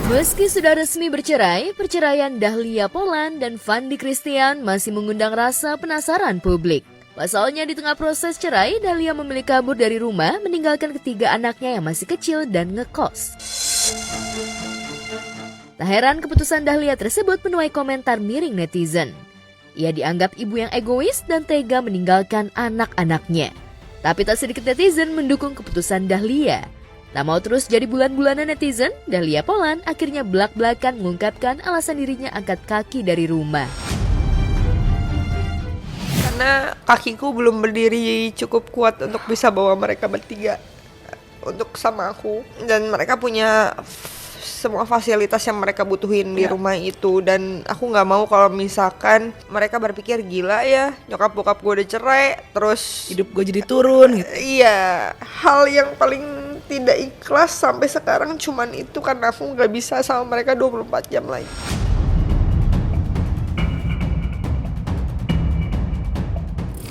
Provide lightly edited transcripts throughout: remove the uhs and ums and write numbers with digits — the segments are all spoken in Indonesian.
Meski sudah resmi bercerai, perceraian Dahlia Poland dan Fandi Christian masih mengundang rasa penasaran publik. Pasalnya di tengah proses cerai, Dahlia memilih kabur dari rumah meninggalkan ketiga anaknya yang masih kecil dan ngekos. Tak heran keputusan Dahlia tersebut menuai komentar miring netizen. Ia dianggap ibu yang egois dan tega meninggalkan anak-anaknya. Tapi tak sedikit netizen mendukung keputusan Dahlia. Tak mau terus jadi bulan-bulanan netizen, Dahlia Poland akhirnya belak-belakan mengungkapkan alasan dirinya angkat kaki dari rumah. Karena kakiku belum berdiri cukup kuat untuk bisa bawa mereka bertiga untuk sama aku. Dan mereka punya semua fasilitas yang mereka butuhin di rumah itu. Dan aku gak mau kalau misalkan mereka berpikir gila ya, nyokap bokap gue udah cerai, terus hidup gue jadi turun gitu. Iya, hal yang paling tidak ikhlas sampai sekarang cuman itu, karena aku gak bisa sama mereka 24 jam lagi.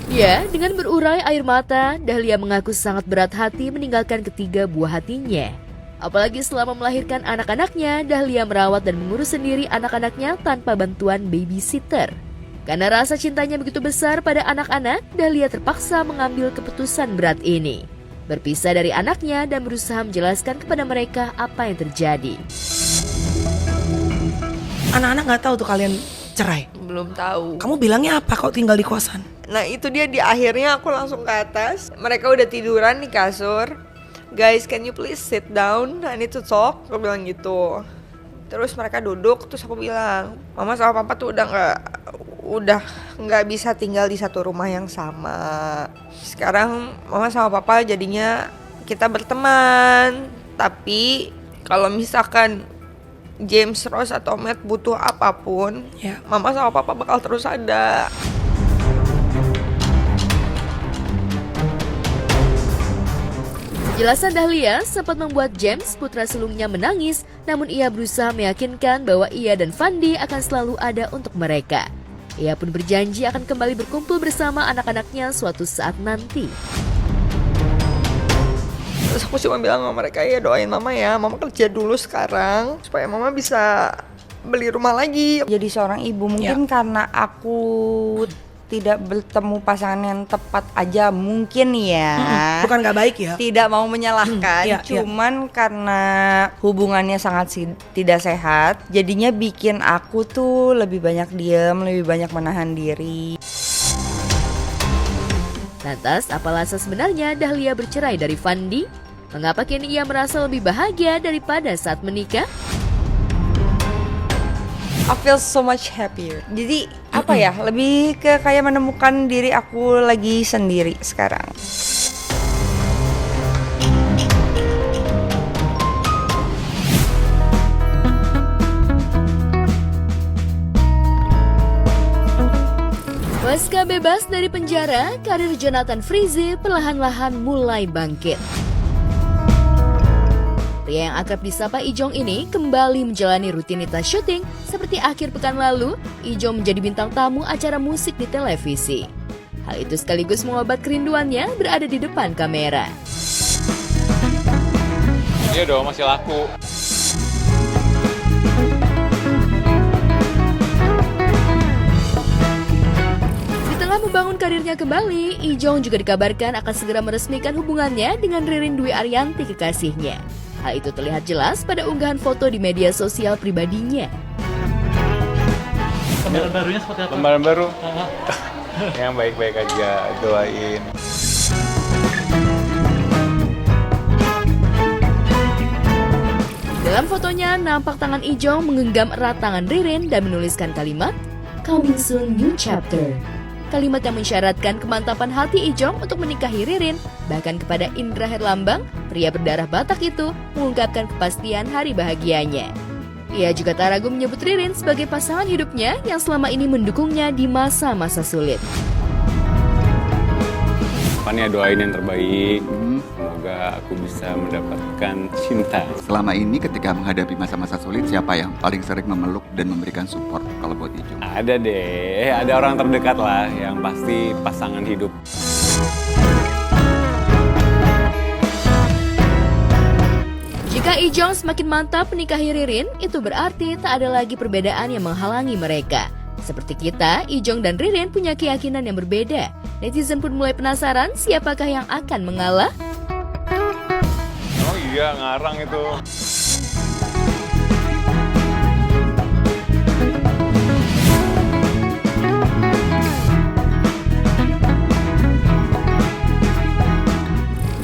Ya, dengan berurai air mata, Dahlia mengaku sangat berat hati meninggalkan ketiga buah hatinya. Apalagi selama melahirkan anak-anaknya, Dahlia merawat dan mengurus sendiri anak-anaknya tanpa bantuan babysitter. Karena rasa cintanya begitu besar pada anak-anak, Dahlia terpaksa mengambil keputusan berat ini. Berpisah dari anaknya dan berusaha menjelaskan kepada mereka apa yang terjadi. Anak-anak gak tahu tuh kalian cerai? Belum tahu. Kamu bilangnya apa kok tinggal di kosan? Nah itu dia, di akhirnya aku langsung ke atas. Mereka udah tiduran di kasur. Guys, can you please sit down? I need to talk. Aku bilang gitu. Terus mereka duduk, terus aku bilang, Mama sama Papa tuh udah nggak bisa tinggal di satu rumah yang sama. Sekarang Mama sama Papa jadinya kita berteman. Tapi kalau misalkan James, Rose atau Matt butuh apapun, Mama sama Papa bakal terus ada. Penjelasan Dahlia sempat membuat James, putra sulungnya, menangis, namun ia berusaha meyakinkan bahwa ia dan Fandi akan selalu ada untuk mereka. Ia pun berjanji akan kembali berkumpul bersama anak-anaknya suatu saat nanti. Terus aku cuma bilang sama mereka, ya doain Mama ya, Mama kerja dulu sekarang supaya Mama bisa beli rumah lagi. Jadi seorang ibu mungkin karena aku tidak bertemu pasangan yang tepat aja mungkin ya. Bukan gak baik ya? Tidak mau menyalahkan, cuman karena hubungannya sangat tidak sehat, jadinya bikin aku tuh lebih banyak diam, lebih banyak menahan diri. Lantas, apa alasan sebenarnya Dahlia bercerai dari Fandi? Mengapa kini ia merasa lebih bahagia daripada saat menikah? I feel so much happier. Jadi apa ya, lebih ke kayak menemukan diri aku lagi sendiri sekarang. Pasca bebas dari penjara, karir Jonathan Frizzy perlahan-lahan mulai bangkit. Pria yang akrab disapa Ijong ini kembali menjalani rutinitas syuting. Seperti akhir pekan lalu, Ijong menjadi bintang tamu acara musik di televisi. Hal itu sekaligus mengobat kerinduannya berada di depan kamera. Iya dong, masih laku. Di tengah membangun karirnya kembali, Ijong juga dikabarkan akan segera meresmikan hubungannya dengan Ririn Dwi Ariyanti, kekasihnya. Hal itu terlihat jelas pada unggahan foto di media sosial pribadinya. Lembaran barunya seperti apa? Lembaran baru? Yang baik-baik aja, doain. Dalam fotonya, nampak tangan Ijong menggenggam erat tangan Ririn dan menuliskan kalimat "Coming soon new chapter". Kalimat yang mensyaratkan kemantapan hati Ijong untuk menikahi Ririn. Bahkan kepada Indra Herlambang, pria berdarah Batak itu mengungkapkan kepastian hari bahagianya. Ia juga tak ragu menyebut Ririn sebagai pasangan hidupnya yang selama ini mendukungnya di masa-masa sulit. Pan ya doain yang terbaik. Semoga aku bisa mendapatkan cinta. Selama ini ketika menghadapi masa-masa sulit, siapa yang paling sering memeluk dan memberikan support kalau buat Ijong? Ada deh, ada orang terdekat lah yang pasti pasangan hidup. Jika Jika Ijong semakin mantap menikahi Ririn, itu berarti tak ada lagi perbedaan yang menghalangi mereka. Seperti kita, Ijong dan Ririn punya keyakinan yang berbeda. Netizen pun mulai penasaran siapakah yang akan mengalah. Oh iya, ngarang itu.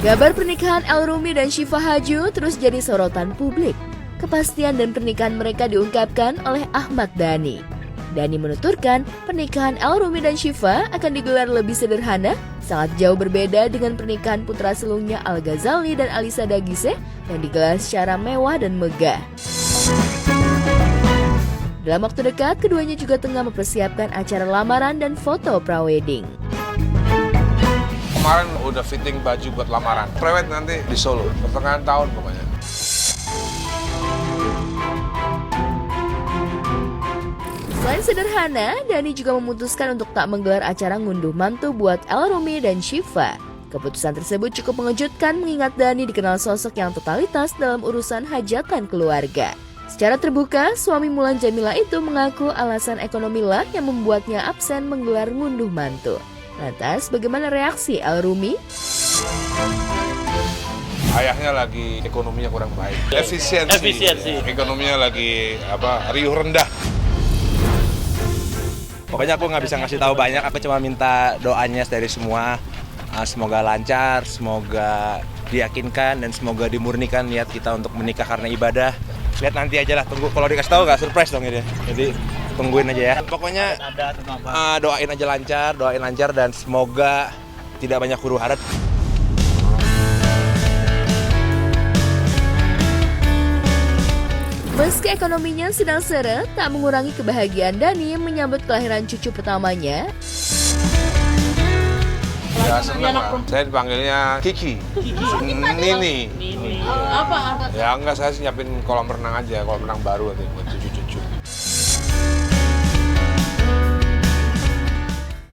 Kabar pernikahan El Rumi dan Syifa Haju terus jadi sorotan publik. Kepastian dan pernikahan mereka diungkapkan oleh Ahmad Dhani. Dhani menuturkan pernikahan El Rumi dan Syifa akan digelar lebih sederhana, sangat jauh berbeda dengan pernikahan putra sulungnya Al Ghazali dan Alisa Dagise yang digelar secara mewah dan megah. Dalam waktu dekat, keduanya juga tengah mempersiapkan acara lamaran dan foto prawedding. Kemarin udah fitting baju buat lamaran. Prewed nanti di Solo, pertengahan tahun pokoknya. Selain sederhana, Dhani juga memutuskan untuk tak menggelar acara ngunduh mantu buat El Rumi dan Syifa. Keputusan tersebut cukup mengejutkan mengingat Dhani dikenal sosok yang totalitas dalam urusan hajatan keluarga. Secara terbuka, suami Mulan Jamila itu mengaku alasan ekonomi lah yang membuatnya absen menggelar ngunduh mantu. Lantas, bagaimana reaksi El Rumi? Ayahnya lagi ekonominya kurang baik. Efisiensi. Ekonominya lagi riuh rendah. Pokoknya aku nggak bisa ngasih tahu banyak, aku cuma minta doanya dari semua. Semoga lancar, semoga diyakinkan, dan semoga dimurnikan niat kita untuk menikah karena ibadah. Lihat nanti aja lah, tunggu. Kalau dikasih tahu nggak surprise dong ini. Jadi tungguin aja ya. Pokoknya doain aja lancar, dan semoga tidak banyak huru hara. Meski ekonominya sedang seret, tak mengurangi kebahagiaan Dhani menyambut kelahiran cucu pertamanya. Ya seneng lah. Saya dipanggilnya Kiki. Nini. Apa? Ya enggak, saya siapin kolam renang aja, kolam renang baru nanti buat cucu.